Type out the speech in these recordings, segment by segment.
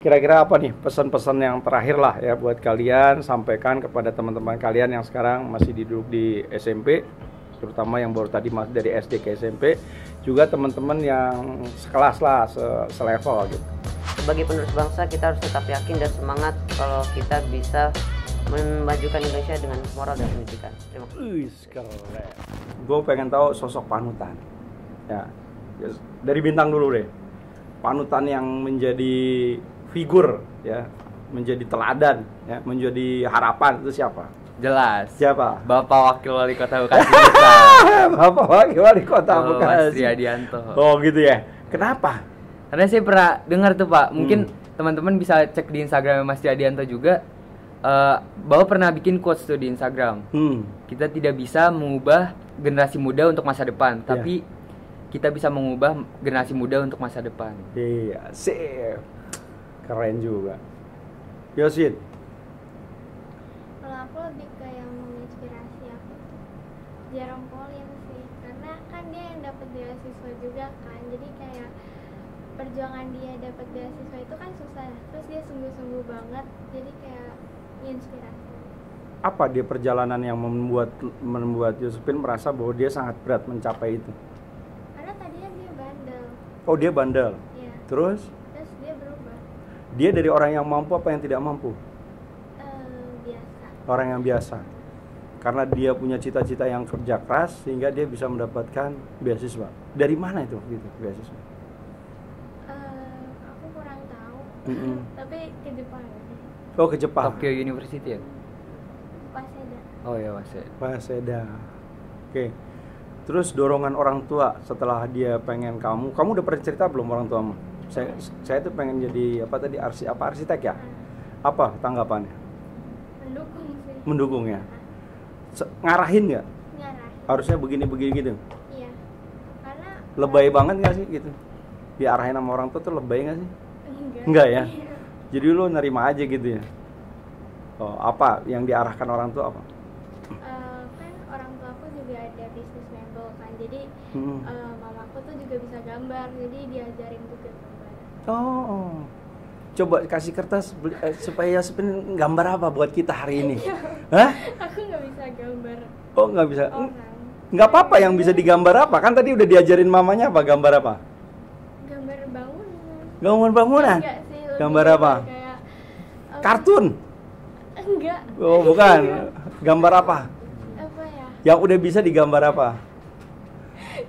Kira-kira apa nih pesan-pesan yang terakhir lah ya buat kalian, sampaikan kepada teman-teman kalian yang sekarang masih duduk di SMP, terutama yang baru tadi masuk dari SD ke SMP, juga teman-teman yang sekelas lah, selevel gitu. Sebagai penerus bangsa, kita harus tetap yakin dan semangat kalau kita bisa memajukan Indonesia dengan moral dan pendidikan. Terima kasih. Keren. Gue pengen tahu sosok panutan. Ya, dari Bintang dulu deh. Panutan yang menjadi figur, ya, menjadi teladan, ya, menjadi harapan itu siapa? Jelas. Siapa? Bapak Wakil Wali Kota Bekasi kita. Bapak Wakil Wali Kota Mas Bekasi. Triadianto. Oh gitu ya. Kenapa? Karena saya pernah dengar tuh Pak, mungkin teman-teman bisa cek di Instagram Mas Triadianto juga. Bahwa pernah bikin quotes tuh di Instagram. Kita tidak bisa mengubah generasi muda untuk masa depan, tapi kita bisa mengubah generasi muda untuk masa depan. Iya, sip. Keren juga. Yosin. Kalau aku lebih ke yang menginspirasi aku tuh Jerome Pauline sih, karena kan dia yang dapat beasiswa juga kan, jadi kayak perjuangan dia dapat beasiswa itu kan susah, terus dia sungguh-sungguh banget, jadi kayak inspirasi. Apa dia perjalanan yang membuat Josephine merasa bahwa dia sangat berat mencapai itu? Karena tadinya dia bandel. Oh, dia bandel. Iya. Terus Dia berubah. dia dari orang yang mampu apa yang tidak mampu? Biasa. Orang yang biasa. Karena dia punya cita-cita yang kerja keras sehingga dia bisa mendapatkan beasiswa. Dari mana itu gitu beasiswa? Aku kurang tahu. Tapi ke Jepang. Oh, ke Jepang. Tokyo University ya? Waseda. Oh ya, Waseda. Waseda. Oke. Terus dorongan orang tua setelah dia pengen kamu udah pernah cerita belum orang tuamu? Saya tuh pengen jadi arsitek ya? Apa tanggapannya? Mendukung sih. Mendukung ya? Ngarahin nggak? Ngarah. Harusnya begini gitu. Iya. Karena Lebay banget nggak sih gitu? Diarahin sama orang tua tuh lebay nggak sih? enggak ya? Jadi lu nerima aja gitu ya? Oh, apa yang diarahkan orang tua apa? Kan orang tua aku juga ada bisnis mebel kan, jadi mamaku tuh juga bisa gambar, jadi diajarin juga gambar. Oh, coba kasih kertas supaya Yasmin gambar apa buat kita hari ini? Hah? Aku nggak bisa gambar Oh, nggak bisa. orang. Nggak apa-apa, yang bisa digambar apa? Kan tadi udah diajarin mamanya apa, gambar apa? Gambar bangunan. Gambar bangunan? Enggak sih, lebih Gambar apa? kayak Kartun? enggak. Oh, bukan. Gambar apa? Apa ya? Yang udah bisa digambar apa?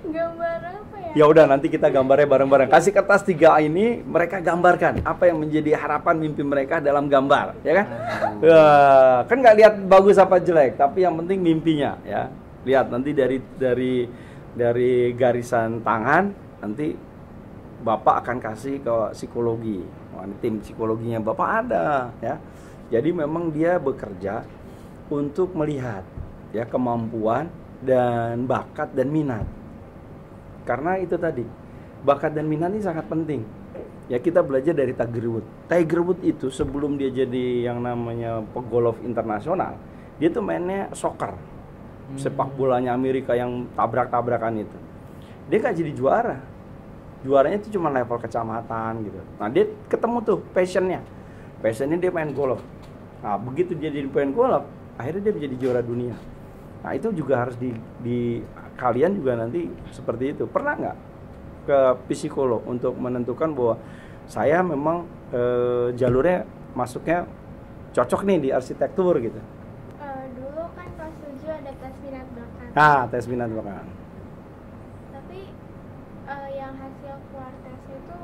Gambar apa ya? Ya udah, nanti kita gambarnya bareng-bareng. Kasih kertas 3 ini, mereka gambarkan apa yang menjadi harapan mimpi mereka dalam gambar, ya kan? Kan nggak lihat bagus apa jelek, tapi yang penting mimpinya, ya. Lihat nanti dari garisan tangan, nanti Bapak akan kasih ke psikologi. Tim psikologinya Bapak ada, ya. Jadi memang dia bekerja untuk melihat ya kemampuan dan bakat dan minat. Karena itu tadi, bakat dan minat ini sangat penting. Ya, kita belajar dari Tiger Woods. Tiger Woods itu sebelum dia jadi yang namanya pegolf internasional, dia tuh mainnya soccer. Sepak bolanya Amerika yang tabrak-tabrakan itu. Dia gak jadi juara. Juaranya itu cuma level kecamatan gitu. Nah, dia ketemu tuh passionnya dia main golf. Nah, begitu dia jadi pemain golf, akhirnya dia menjadi juara dunia. Nah, itu juga harus di kalian juga nanti seperti itu. Pernah nggak ke psikolog untuk menentukan bahwa saya memang jalurnya masuknya cocok nih di arsitektur gitu? Dulu kan kelas 7 ada tes minat bakat. Tes minat bakat. Tapi yang hasil keluar tes itu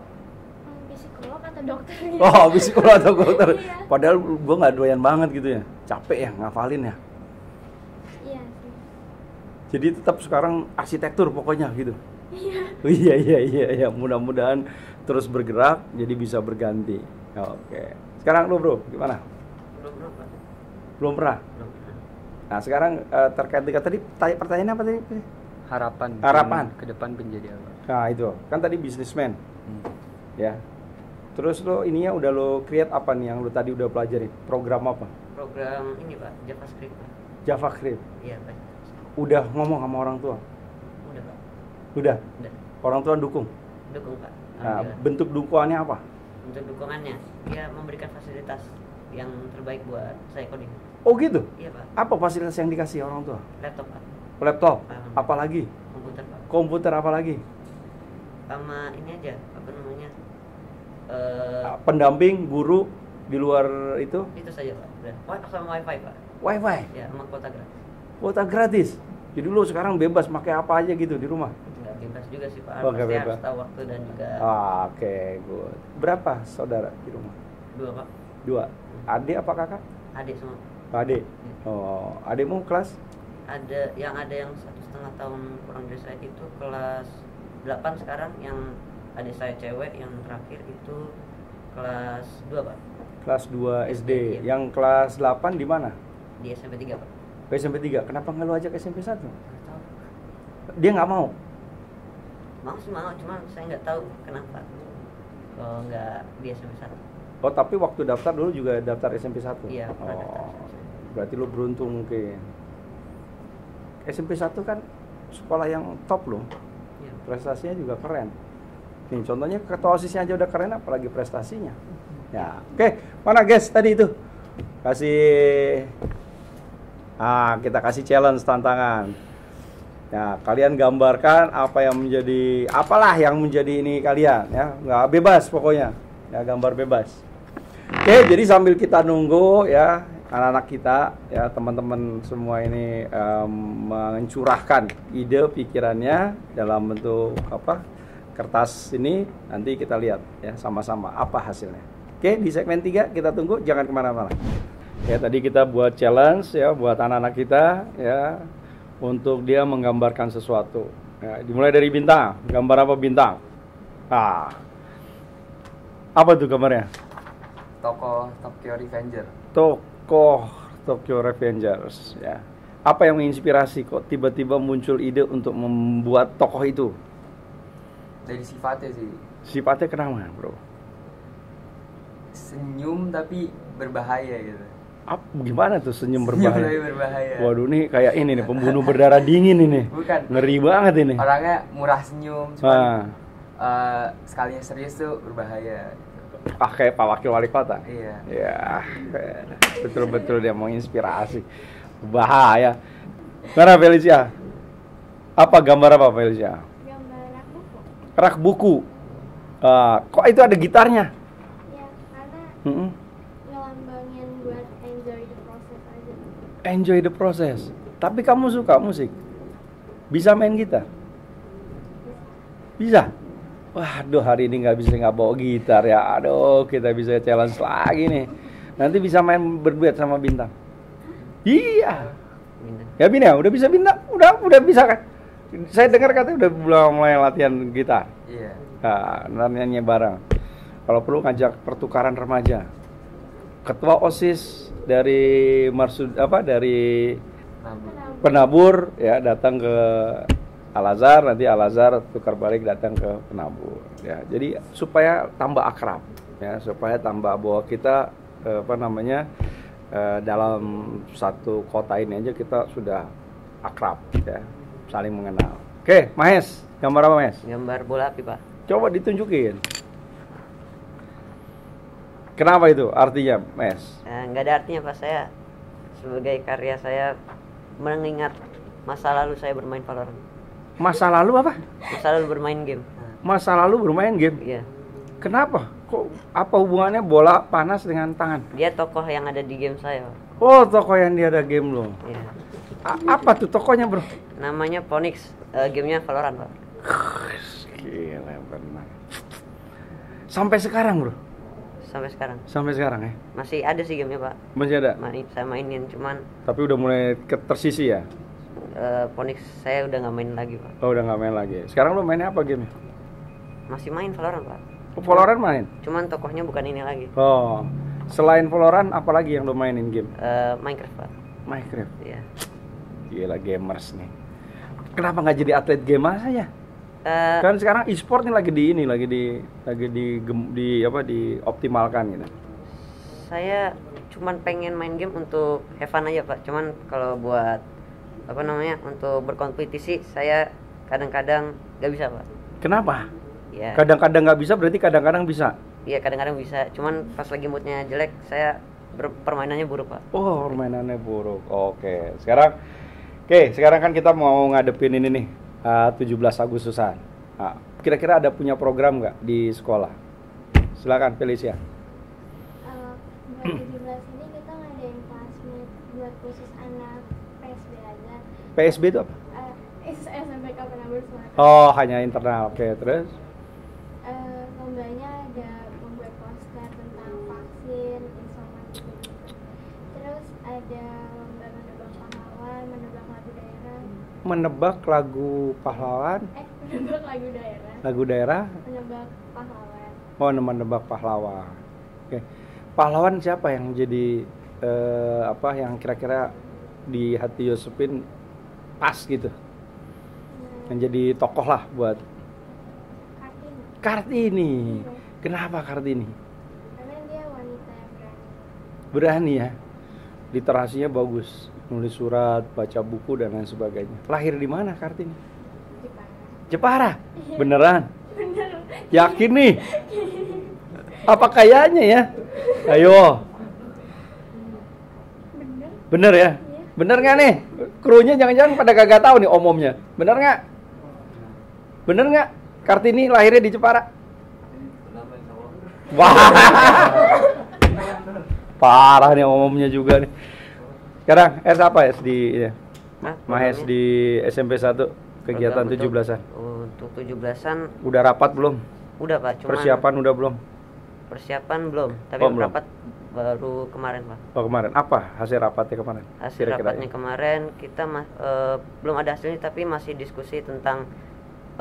psikolog atau dokter gitu. Oh, psikolog atau dokter. Iya. Padahal gue nggak doyan banget gitu ya, capek ya ngafalin ya. Iya sih. Jadi tetap sekarang arsitektur pokoknya gitu. Iya. Iya. Mudah-mudahan terus bergerak jadi bisa berganti. Oke. Sekarang lu bro, gimana? Belum pernah. Nah sekarang terkait dengan tadi pertanyaan apa tadi? Harapan. Ke depan menjadi apa? Nah itu kan tadi bisnismen. Ya. Terus lo ininya udah lo create apa nih yang lo tadi udah pelajari? Program apa? Program ini Pak, JavaScript Pak. JavaScript. Iya Pak. Udah ngomong sama orang tua? Udah Pak. Udah. Udah. Orang tua dukung. Dukung Pak. Nah, Alhamdulillah. bentuk dukungannya apa? untuk dukungannya dia memberikan fasilitas yang terbaik buat saya coding. Oh gitu? Iya Pak. Apa fasilitas yang dikasih orang tua? Laptop Pak. Laptop? Apalagi? Komputer Pak. Komputer apalagi? Sama ini aja apa namanya pendamping guru di luar itu? Itu saja Pak. Udah. Sama wifi Pak. Wifi? Ya sama kuota gratis. Kuota gratis? Jadi lu sekarang bebas pakai apa aja gitu di rumah? Nggak bebas juga sih Pak. Oh, nggak Pasti bebas. harus tahu waktu dan juga. Oke, good. Berapa saudara di rumah? 2 Pak. 2. Adik apa kakak? Adik semua. Adik. Oh, adikmu kelas? Ada yang 1,5 tahun kurang dari saya itu kelas 8 sekarang, yang adik saya cewek yang terakhir itu kelas 2 Pak. Kelas 2 SD. Iya. Yang kelas 8 di mana? Di SMP 3 Pak. Ke SMP 3. Kenapa nggak lu ajak SMP 1? Nggak tahu. Dia nggak mau. Mau sih mau, cuman saya nggak tahu kenapa kalau nggak di SMP 1. Oh, tapi waktu daftar dulu juga daftar SMP 1? Iya, pernah daftar Oh, SMP 1. berarti lu beruntung mungkin. SMP 1 kan sekolah yang top loh. Iya. Prestasinya juga keren. Nih, contohnya ketua OSISnya aja udah keren, apalagi prestasinya. Ya, oke. Mana guys tadi itu? Kasih kita kasih challenge, tantangan. Ya, kalian gambarkan apa yang menjadi, apalah yang menjadi ini kalian ya. Nggak bebas pokoknya. Ya, gambar bebas. Oke, jadi sambil kita nunggu ya, anak-anak kita ya, teman-teman semua ini mencurahkan ide pikirannya dalam bentuk apa? Kertas ini, nanti kita lihat ya sama-sama apa hasilnya. Oke, di segmen 3 kita tunggu, jangan kemana-mana. Ya, tadi kita buat challenge ya buat anak-anak kita ya, untuk dia menggambarkan sesuatu. Ya, dimulai dari bintang. Gambar apa bintang? Apa tuh gambarnya? Tokoh Tokyo Revenger. Tokoh Tokyo Revengers ya. Apa yang menginspirasi kok tiba-tiba muncul ide untuk membuat tokoh itu? Dari sifatnya sih. Sifatnya kenapa, bro? Senyum tapi berbahaya gitu. Gimana tuh senyum Senyum tapi berbahaya? berbahaya. Waduh, nih kayak ini nih, pembunuh berdarah dingin ini. Bukan. Ngeri banget ini. Orangnya murah senyum, cuma sekalinya serius tuh berbahaya. Kayak Pak Wakil Wali Kota. Iya. Ya, betul-betul dia mau inspirasi. Bahaya. Mana Felicia? Apa gambar apa Felicia? Gambar rak buku. Rak buku. Kok itu ada gitarnya? Ya, karena Mm-mm. ngelambangin buat enjoy the process aja. Enjoy the process. Tapi kamu suka musik? Bisa main gitar? Bisa? Waduh, hari ini nggak bawa gitar ya. Aduh, kita bisa challenge lagi nih. Nanti bisa main berduet sama Bintang. Iya. Bintang. Ya Bintang, udah bisa Bintang? Udah bisa kan? Saya dengar katanya udah mulai latihan gitar. Iya. Nah, nyanyi bareng. Kalau perlu ngajak pertukaran remaja. Ketua OSIS dari dari Penabur ya datang ke Al-Azhar, nanti Al-Azhar tukar balik datang ke Penabur ya. Jadi supaya tambah akrab ya, supaya tambah bahwa kita dalam satu kota ini aja kita sudah akrab ya, saling mengenal. Oke, Mahes, gambar apa Mahes? Gambar bola api Pak. Coba ditunjukin. Kenapa itu artinya, Mahes? Nggak ada artinya Pak, saya sebagai karya saya mengingat masa lalu saya bermain Valorant. Masa lalu apa? Masa lalu bermain game. Masa lalu bermain game. Iya. Kenapa? Kok apa hubungannya bola panas dengan tangan? Dia tokoh yang ada di game saya Pak. Oh, tokoh yang dia ada game lo. Iya. Apa tuh tokohnya, bro? Namanya Phoenix, gamenya Valorant Pak. Gila benar. Sampai sekarang, bro? Sampai sekarang. Sampai sekarang ya? Masih ada sih gamenya Pak. Masih ada? Saya mainin, cuman Tapi udah mulai tersisi ya? Phoenix saya udah nggak main lagi Pak. Oh, udah nggak main lagi. Sekarang lo mainnya apa game? Masih main Valorant Pak. Oh, Valorant main? Cuman tokohnya bukan ini lagi. Oh, selain Valorant apa lagi yang lo mainin game? Minecraft Pak. Minecraft. Iya. Gila gamers nih. Kenapa nggak jadi atlet game aja? Kan sekarang e-sport nih lagi dioptimalkan gitu. Saya cuman pengen main game untuk have fun aja Pak. Cuman kalau buat untuk berkompetisi saya kadang-kadang nggak bisa Pak. Kenapa? Ya. Kadang-kadang nggak bisa berarti kadang-kadang bisa. Iya kadang-kadang bisa, cuman pas lagi moodnya jelek saya permainannya buruk Pak. Oh, permainannya buruk. Oke. Sekarang kan kita mau ngadepin ini nih, 17 Agustusan. Nah, kira-kira ada punya program nggak di sekolah? Silakan Felicia. Buat 17 ini kita ngadain classmate buat khusus anak PSB aja. PSB itu apa? SMPK Penambur Suara. Oh, hanya internal. Oke, terus? Lombanya ada membuat poster tentang vaksin, isoman gitu. Terus ada lomba menebak pahlawan, menebak lagu daerah. Menebak lagu pahlawan? Menebak lagu daerah. Lagu daerah? Menebak pahlawan. Oh, menebak pahlawan. Oke. Pahlawan siapa yang jadi yang kira-kira di hati Yosepin pas gitu? Yang jadi tokoh lah buat Kartini. Kenapa Kartini? Karena dia wanita yang Berani ya. Literasinya bagus, nulis surat, baca buku dan lain sebagainya. Lahir di mana Kartini? Jepara. Beneran? Bener. Yakin nih? Apa kayaknya ya? Ayo. Bener ya? Bener nggak nih? Krunya jangan-jangan pada kagak tahu nih omomnya. Bener nggak? Bener nggak? Kartini lahirnya di Jepara? Wah. Parah nih omomnya juga nih. Sekarang apa S di ya? Mahes di SMP 1 kegiatan 17-an. Untuk 17-an Udah rapat belum? udah Pak, cuman Persiapan udah belum? persiapan belum, tapi belum. rapat baru kemarin Pak. Oh kemarin, apa hasil rapatnya kemarin? Hasil Kira-kira rapatnya ya? kemarin kita belum ada hasilnya, tapi masih diskusi tentang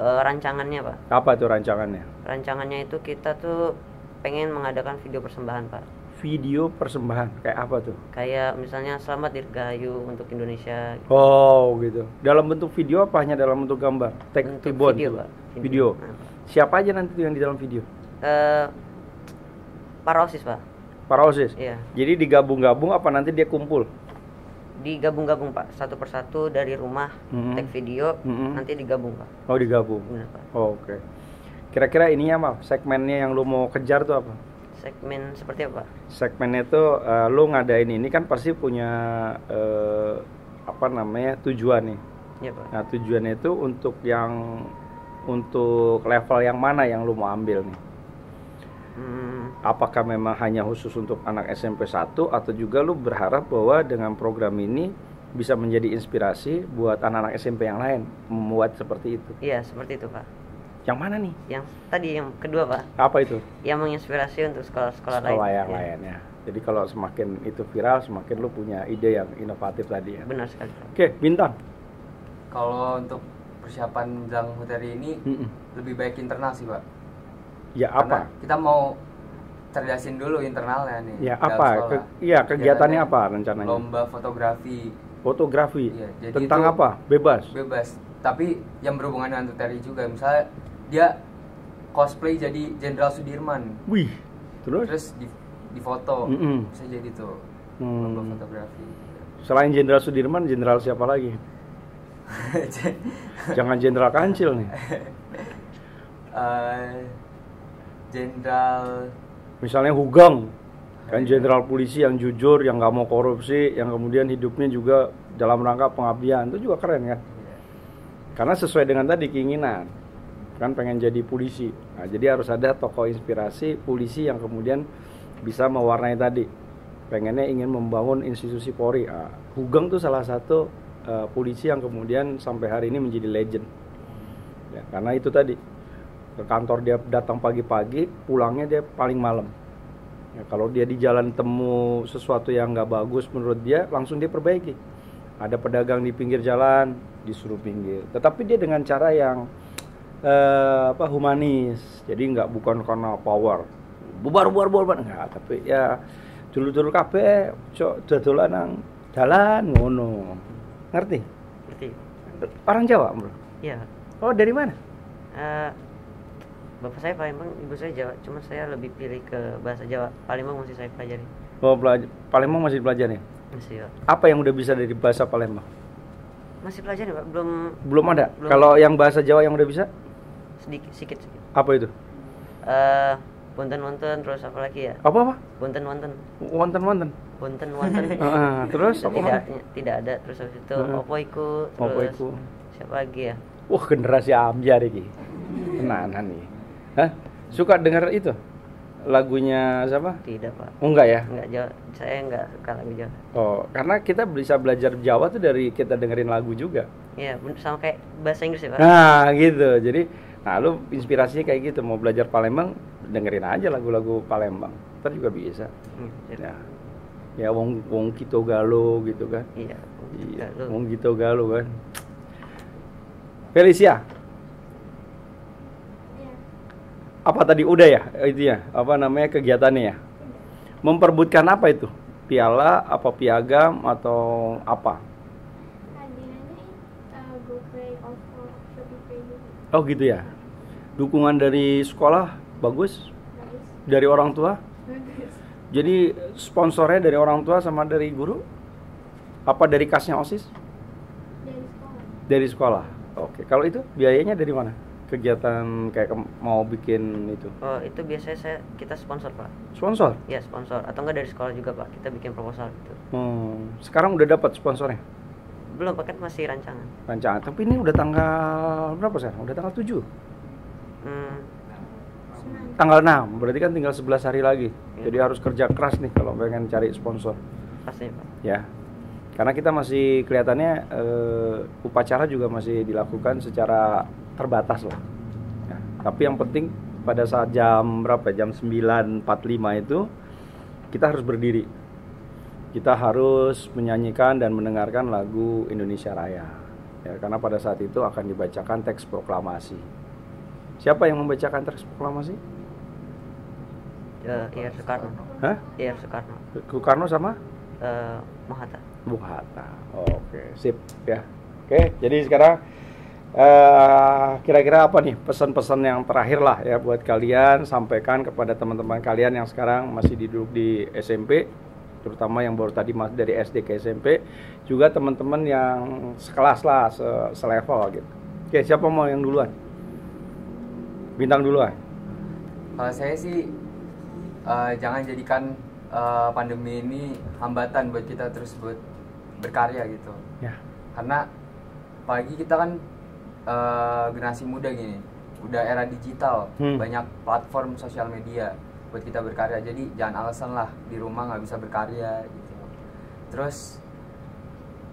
rancangannya Pak. Apa tuh rancangannya? Rancangannya itu kita tuh pengen mengadakan video persembahan Pak. Video persembahan, kayak apa tuh? Kayak misalnya Selamat Dirgahayu untuk Indonesia. Oh gitu. Dalam bentuk video apa hanya dalam bentuk gambar? Bentuk Tibon, video tuh. Pak. Video. Nah, Siapa aja nanti tuh yang di dalam video? para OSIS Pak. Para OSIS? Iya. Jadi digabung-gabung apa nanti dia kumpul? Digabung-gabung Pak, satu persatu dari rumah, tag video, nanti digabung Pak. Oh digabung. Benar Pak. Oh, oke. Kira-kira ininya mal, segmennya yang lu mau kejar tuh apa? Segmen seperti apa Pak? Segmennya tuh lu ngadain ini kan pasti punya tujuan nih. Iya Pak. Nah tujuannya itu untuk level yang mana yang lu mau ambil nih? Apakah memang hanya khusus untuk anak SMP 1 atau juga lu berharap bahwa dengan program ini bisa menjadi inspirasi buat anak-anak SMP yang lain membuat seperti itu? Iya, seperti itu Pak. Yang mana nih? Yang tadi yang kedua Pak. Apa itu? Yang menginspirasi untuk sekolah-sekolah lain. Sekolah yang Ya. lain ya. Jadi kalau semakin itu viral, semakin lu punya ide yang inovatif tadi ya. Benar sekali Pak. Oke, Bintang. Kalau untuk persiapan menjelang materi ini lebih baik internal sih Pak. Ya Karena apa? kita mau cerdasin dulu internalnya nih. Ya dalam apa? sekolah. Kegiatannya apa rencananya? Lomba fotografi. Fotografi. Iya, jadi Tentang itu apa? Bebas. Bebas. Tapi yang berhubungan dengan materi juga. Misalnya dia cosplay jadi Jenderal Sudirman. Wih. Terus di foto. Bisa jadi tuh lomba fotografi. Selain Jenderal Sudirman, jenderal siapa lagi? Jangan Jenderal Kancil nih. Jenderal Misalnya Hugeng, kan jenderal polisi yang jujur, yang nggak mau korupsi, yang kemudian hidupnya juga dalam rangka pengabdian, itu juga keren kan? Karena sesuai dengan tadi keinginan, kan pengen jadi polisi. Nah, jadi harus ada tokoh inspirasi polisi yang kemudian bisa mewarnai tadi. Pengennya ingin membangun institusi Polri. Nah, Hugeng tuh salah satu polisi yang kemudian sampai hari ini menjadi legend. Ya, karena itu tadi. Ke kantor dia datang pagi-pagi, pulangnya dia paling malam. Ya, kalau dia di jalan temu sesuatu yang nggak bagus menurut dia, langsung dia perbaiki. Ada pedagang di pinggir jalan, disuruh pinggir. Tetapi dia dengan cara yang humanis. Jadi bukan karena power. Bubar enggak, tapi ya dulu kabeh cok dodolan nang dalan ngono. Ngerti? Ngerti. Orang Jawa, Bro? Iya. Oh, dari mana? Bapak saya Palembang, ibu saya Jawa. Cuma saya lebih pilih ke bahasa Jawa. Palembang masih saya pelajari. Oh, Palembang masih dipelajari? Masih Pak. Apa yang udah bisa dari bahasa Palembang? Masih pelajari Pak, Belum ada? Belum. Kalau yang bahasa Jawa yang udah bisa? sedikit. Apa itu? Wonten terus apa lagi ya? Apa? Wonten. Wonten. Terus tidak ada, terus habis itu opo iku, siapa lagi ya? Wah, generasi Amjar iki. Tenanan nih. Hah? Suka denger itu? Lagunya siapa? Tidak, Pak. Oh, enggak ya? Enggak, Jawa. Saya enggak suka lagu Jawa. Oh, karena kita bisa belajar Jawa tuh dari kita dengerin lagu juga. Iya, sama kayak bahasa Inggris ya, Pak. Nah, gitu. Jadi, lu inspirasinya kayak gitu. Mau belajar Palembang, dengerin aja lagu-lagu Palembang. Ntar juga bisa. Ya, wong Kito Galo gitu kan. Iya. Wong Kito Galo kan. Felicia. Apa tadi udah ya itu ya, apa namanya kegiatannya ya, memperbutkan apa itu, piala apa piagam atau apa? Oh gitu ya, dukungan dari sekolah bagus, dari orang tua, jadi sponsornya dari orang tua sama dari guru, apa dari kasnya OSIS? Dari sekolah. Oke, kalau itu biayanya dari mana? Kegiatan kayak mau bikin itu? Oh, itu biasanya kita sponsor, Pak. Sponsor? Iya, sponsor. Atau enggak dari sekolah juga, Pak. Kita bikin proposal gitu. Sekarang udah dapat sponsornya? Belum, Pak, kan masih rancangan. Rancangan. Tapi ini udah tanggal berapa sekarang? Udah tanggal 7? Tanggal 6. Berarti kan tinggal 11 hari lagi. Ya. Jadi harus kerja keras nih kalau pengen cari sponsor. Pasti, Pak. Ya. Karena kita masih kelihatannya upacara juga masih dilakukan secara terbatas lah. Ya, tapi yang penting pada saat jam berapa? Jam 9.45 itu kita harus berdiri. Kita harus menyanyikan dan mendengarkan lagu Indonesia Raya. Ya, karena pada saat itu akan dibacakan teks proklamasi. Siapa yang membacakan teks proklamasi? Ir Soekarno. Hah? Ir Soekarno. Soekarno sama? Bung Hatta. Bung Hatta. Oke, sip ya. Oke, jadi sekarang kira-kira apa nih pesan-pesan yang terakhir lah ya buat kalian, sampaikan kepada teman-teman kalian yang sekarang masih duduk di SMP, terutama yang baru tadi masuk dari SD ke SMP, juga teman-teman yang sekelas lah, selevel gitu. Oke, siapa mau yang duluan? Bintang duluan. Kalau saya sih jangan jadikan pandemi ini hambatan buat kita terus buat berkarya gitu. Ya. Karena apalagi kita kan generasi muda gini, udah era digital, banyak platform sosial media buat kita berkarya. Jadi jangan alasan lah di rumah nggak bisa berkarya gitu. Terus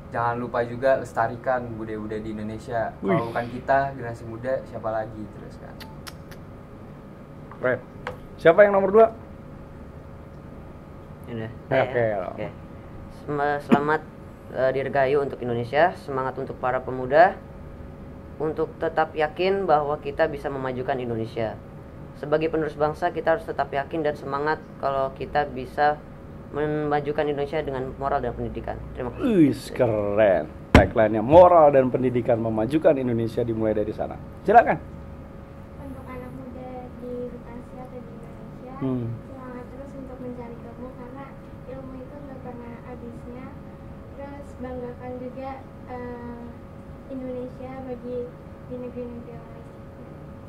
jangan lupa juga lestarikan budaya-budaya di Indonesia. Kalau bukan kita generasi muda, siapa lagi terus kan? Keren. Siapa yang nomor 2? Oke. Selamat dirgahayu untuk Indonesia, semangat untuk para pemuda, untuk tetap yakin bahwa kita bisa memajukan Indonesia. Sebagai penerus bangsa, kita harus tetap yakin dan semangat kalau kita bisa memajukan Indonesia dengan moral dan pendidikan. Terima kasih. Keren. Tagline-nya moral dan pendidikan memajukan Indonesia dimulai dari sana. Silakan. Untuk anak muda di Bekasi atau di Indonesia, semangat terus untuk mencari ilmu karena ilmu itu nggak pernah habisnya. Terus banggakan juga Indonesia bagi di negeri-negeri lain.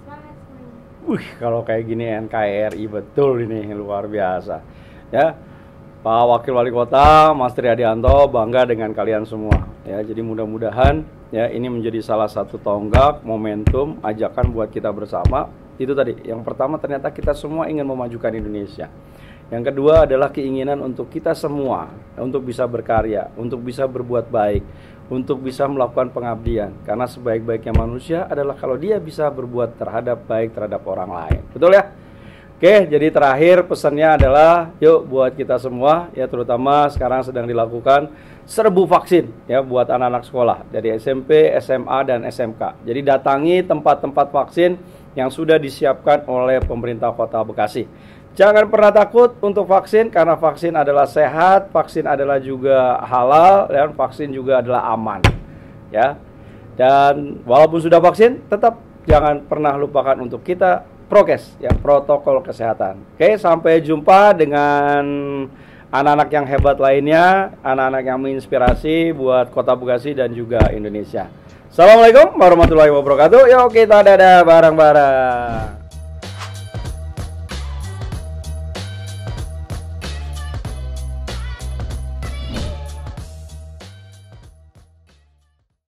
Semangat semuanya. Kalau kayak gini NKRI betul ini luar biasa. Ya, Pak Wakil Wali Kota Mas Triadianto bangga dengan kalian semua. Ya, jadi mudah-mudahan ya ini menjadi salah satu tonggak, momentum, ajakan buat kita bersama. Itu tadi. Yang pertama ternyata kita semua ingin memajukan Indonesia. Yang kedua adalah keinginan untuk kita semua untuk bisa berkarya, untuk bisa berbuat baik, untuk bisa melakukan pengabdian. Karena sebaik-baiknya manusia adalah kalau dia bisa berbuat baik terhadap orang lain. Betul ya? Oke, jadi terakhir pesannya adalah yuk buat kita semua ya, terutama sekarang sedang dilakukan serbu vaksin ya buat anak-anak sekolah dari SMP, SMA dan SMK. Jadi datangi tempat-tempat vaksin yang sudah disiapkan oleh pemerintah Kota Bekasi. Jangan pernah takut untuk vaksin karena vaksin adalah sehat, vaksin adalah juga halal dan vaksin juga adalah aman. Ya. Dan walaupun sudah vaksin, tetap jangan pernah lupakan untuk kita prokes ya, protokol kesehatan. Oke, sampai jumpa dengan anak-anak yang hebat lainnya, anak-anak yang menginspirasi buat Kota Bekasi dan juga Indonesia. Assalamualaikum warahmatullahi wabarakatuh. Yuk kita dadah bareng-bareng.